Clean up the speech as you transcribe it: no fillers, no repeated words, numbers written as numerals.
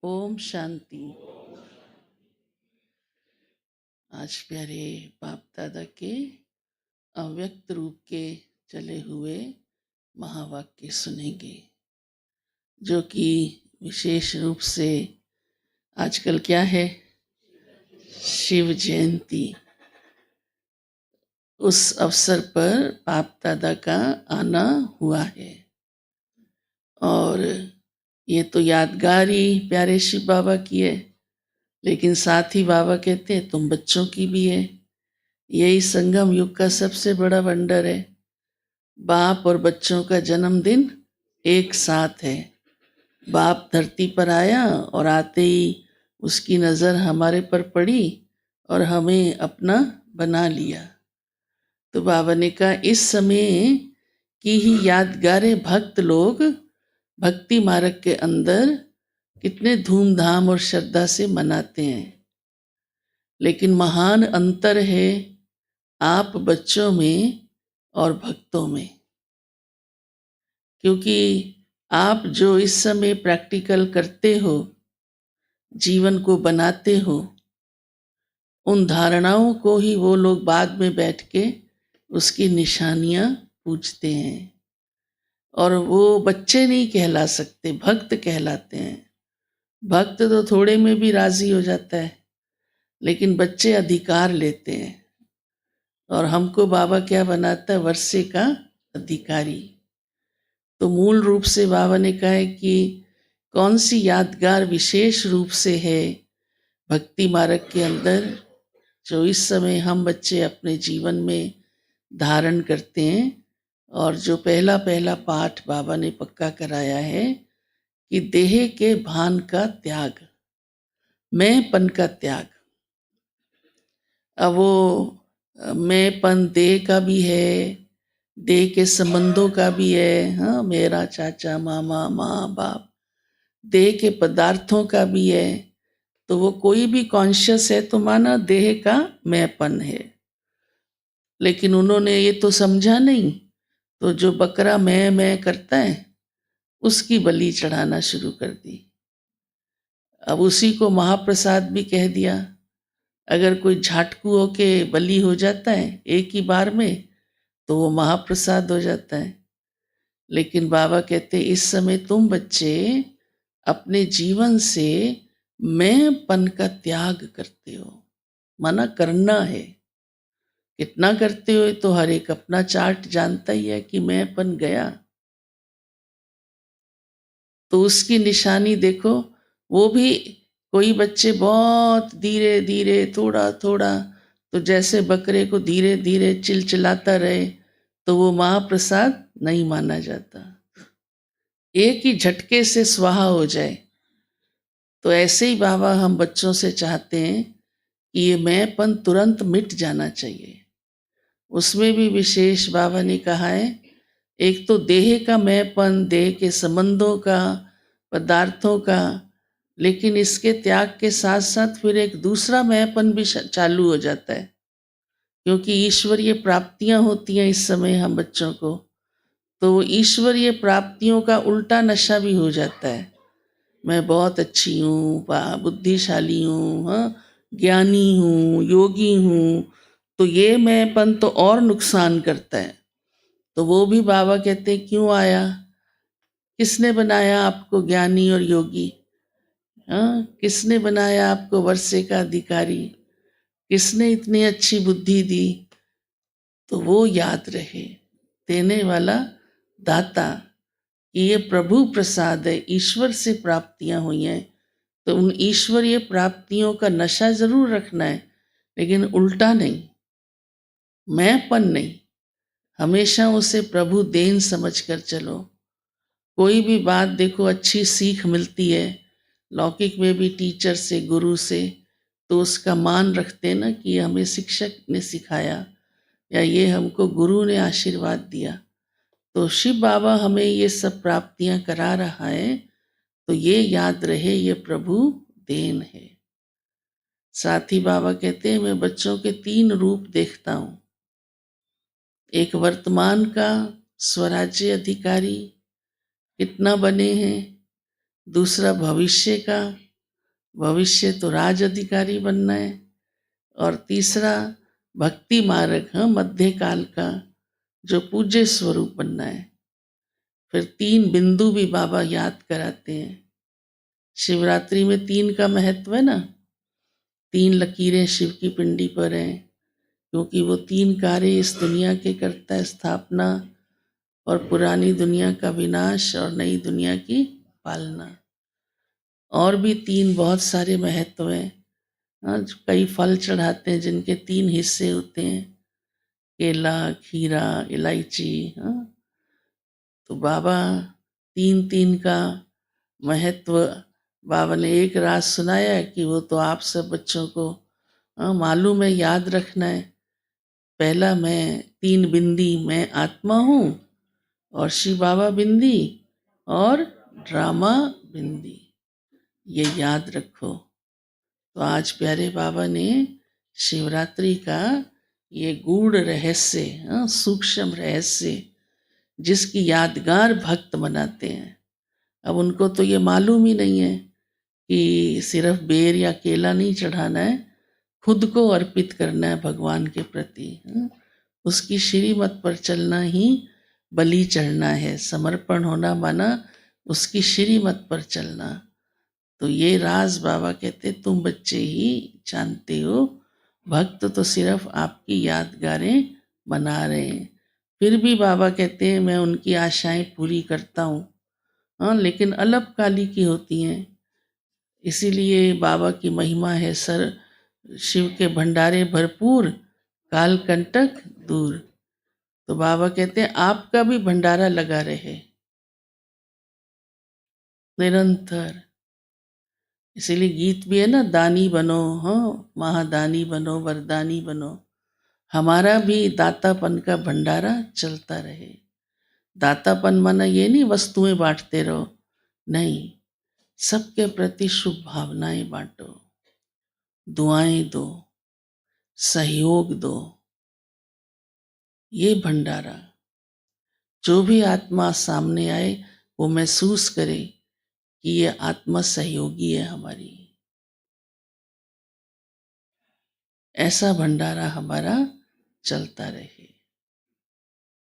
ओम शांति। आज प्यारे बाप दादा के अव्यक्त रूप के चले हुए महावाक्य सुनेंगे, जो कि विशेष रूप से आजकल क्या है, शिव जयंती। उस अवसर पर बाप दादा का आना हुआ है और ये तो यादगार ही प्यारे शिव बाबा की है, लेकिन साथ ही बाबा कहते हैं तुम बच्चों की भी है। यही संगम युग का सबसे बड़ा वंडर है। बाप और बच्चों का जन्मदिन एक साथ है। बाप धरती पर आया और आते ही उसकी नज़र हमारे पर पड़ी और हमें अपना बना लिया। तो बाबा ने कहा इस समय की ही यादगारें भक्त लोग भक्ति मार्ग के अंदर कितने धूमधाम और श्रद्धा से मनाते हैं, लेकिन महान अंतर है आप बच्चों में और भक्तों में। क्योंकि आप जो इस समय प्रैक्टिकल करते हो, जीवन को बनाते हो, उन धारणाओं को ही वो लोग बाद में बैठ के उसकी निशानियां पूछते हैं, और वो बच्चे नहीं कहला सकते, भक्त कहलाते हैं। भक्त तो थोड़े में भी राजी हो जाता है, लेकिन बच्चे अधिकार लेते हैं, और हमको बाबा क्या बनाता है, वर्षे का अधिकारी। तो मूल रूप से बाबा ने कहा है कि कौन सी यादगार विशेष रूप से है भक्ति मार्ग के अंदर, जो इस समय हम बच्चे अपने जीवन में धारण करते हैं। और जो पहला पहला पाठ बाबा ने पक्का कराया है कि देह के भान का त्याग, मैंपन का त्याग। अब वो मैंपन देह का भी है, देह के संबंधों का भी है। हाँ, मेरा चाचा, मामा, माँ बाप, देह के पदार्थों का भी है। तो वो कोई भी कॉन्शियस है तो माना देह का मैंपन है, लेकिन उन्होंने ये तो समझा नहीं। तो जो बकरा मैं करता है उसकी बलि चढ़ाना शुरू कर दी। अब उसी को महाप्रसाद भी कह दिया। अगर कोई झाटकू होके बलि हो जाता है एक ही बार में तो वो महाप्रसाद हो जाता है। लेकिन बाबा कहते इस समय तुम बच्चे अपने जीवन से मैंपन का त्याग करते हो। माना करना है, कितना करते हो तो हर एक अपना चार्ट जानता ही है कि मैंपन गया। तो उसकी निशानी देखो। वो भी कोई बच्चे बहुत धीरे धीरे थोड़ा थोड़ा, तो जैसे बकरे को धीरे धीरे चिलचिलाता रहे तो वो महाप्रसाद नहीं माना जाता, एक ही झटके से स्वाहा हो जाए। तो ऐसे ही बाबा हम बच्चों से चाहते हैं कि ये मैंपन तुरंत मिट जाना चाहिए। उसमें भी विशेष बाबा ने कहा है, एक तो देह का मैंपन, देह के संबंधों का, पदार्थों का, लेकिन इसके त्याग के साथ साथ फिर एक दूसरा मैंपन भी चालू हो जाता है, क्योंकि ईश्वरीय प्राप्तियां होती हैं इस समय हम बच्चों को। तो ईश्वरीय प्राप्तियों का उल्टा नशा भी हो जाता है। मैं बहुत अच्छी हूँ, बुद्धिशाली हूँ, हाँ, ज्ञानी हूँ, योगी हूँ। तो ये मैंपन तो और नुकसान करता है। तो वो भी बाबा कहते हैं क्यों आया, किसने बनाया आपको ज्ञानी और योगी? हाँ, किसने बनाया आपको वर्षे का अधिकारी? किसने इतनी अच्छी बुद्धि दी? तो वो याद रहे, देने वाला दाता, कि ये प्रभु प्रसाद है, ईश्वर से प्राप्तियां हुई हैं। तो उन ईश्वरीय प्राप्तियों का नशा जरूर रखना है, लेकिन उल्टा नहीं, मैंपन नहीं। हमेशा उसे प्रभु देन समझ कर चलो। कोई भी बात देखो अच्छी सीख मिलती है, लौकिक में भी टीचर से, गुरु से, तो उसका मान रखते हैं ना कि ये हमें शिक्षक ने सिखाया या ये हमको गुरु ने आशीर्वाद दिया। तो शिव बाबा हमें ये सब प्राप्तियां करा रहा है, तो ये याद रहे ये प्रभु देन है। साथ ही बाबा कहते हैं मैं बच्चों के 3 रूप देखता हूँ। एक वर्तमान का स्वराज्य अधिकारी कितना बने हैं, दूसरा भविष्य का, भविष्य तो राज अधिकारी बनना है। और तीसरा भक्ति मार्ग, हाँ, मध्य काल का जो पूज्य स्वरूप बनना है। फिर 3 बिंदु भी बाबा याद कराते हैं। शिवरात्रि में 3 का महत्व है ना। 3 लकीरें शिव की पिंडी पर हैं, क्योंकि वो 3 कार्य इस दुनिया के करता है, स्थापना और पुरानी दुनिया का विनाश और नई दुनिया की पालना। और भी 3 बहुत सारे महत्व हैं। हाँ, कई फल चढ़ाते हैं जिनके 3 हिस्से होते हैं, केला, खीरा, इलायची। हाँ, तो बाबा 3-3 का महत्व, बाबा ने एक राज सुनाया कि वो तो आप सब बच्चों को मालूम है, याद रखना है। पहला, मैं 3 बिंदी, मैं आत्मा हूँ, और शिव बाबा बिंदी, और ड्रामा बिंदी, ये याद रखो। तो आज प्यारे बाबा ने शिवरात्रि का ये गूढ़ रहस्य, सूक्ष्म रहस्य, जिसकी यादगार भक्त बनाते हैं। अब उनको तो ये मालूम ही नहीं है कि सिर्फ बेर या केला नहीं चढ़ाना है, खुद को अर्पित करना है भगवान के प्रति। उसकी श्रीमत पर चलना ही बलि चढ़ना है। समर्पण होना माना उसकी श्रीमत पर चलना। तो ये राज बाबा कहते तुम बच्चे ही जानते हो, भक्त तो सिर्फ आपकी यादगारें बना रहे हैं। फिर भी बाबा कहते हैं मैं उनकी आशाएं पूरी करता हूँ, हाँ, लेकिन अल्पकाली की होती हैं। इसीलिए बाबा की महिमा है सर शिव के भंडारे भरपूर, काल कंटक दूर। तो बाबा कहते हैं आपका भी भंडारा लगा रहे निरंतर। इसीलिए गीत भी है ना, दानी बनो, हाँ, महादानी बनो, वरदानी बनो। हमारा भी दातापन का भंडारा चलता रहे। दातापन माना ये नहीं वस्तुएं बांटते रहो, नहीं, सबके प्रति शुभ भावनाएं बांटो, दुआएं दो, सहयोग दो। ये भंडारा, जो भी आत्मा सामने आए वो महसूस करे कि ये आत्मा सहयोगी है हमारी। ऐसा भंडारा हमारा चलता रहे।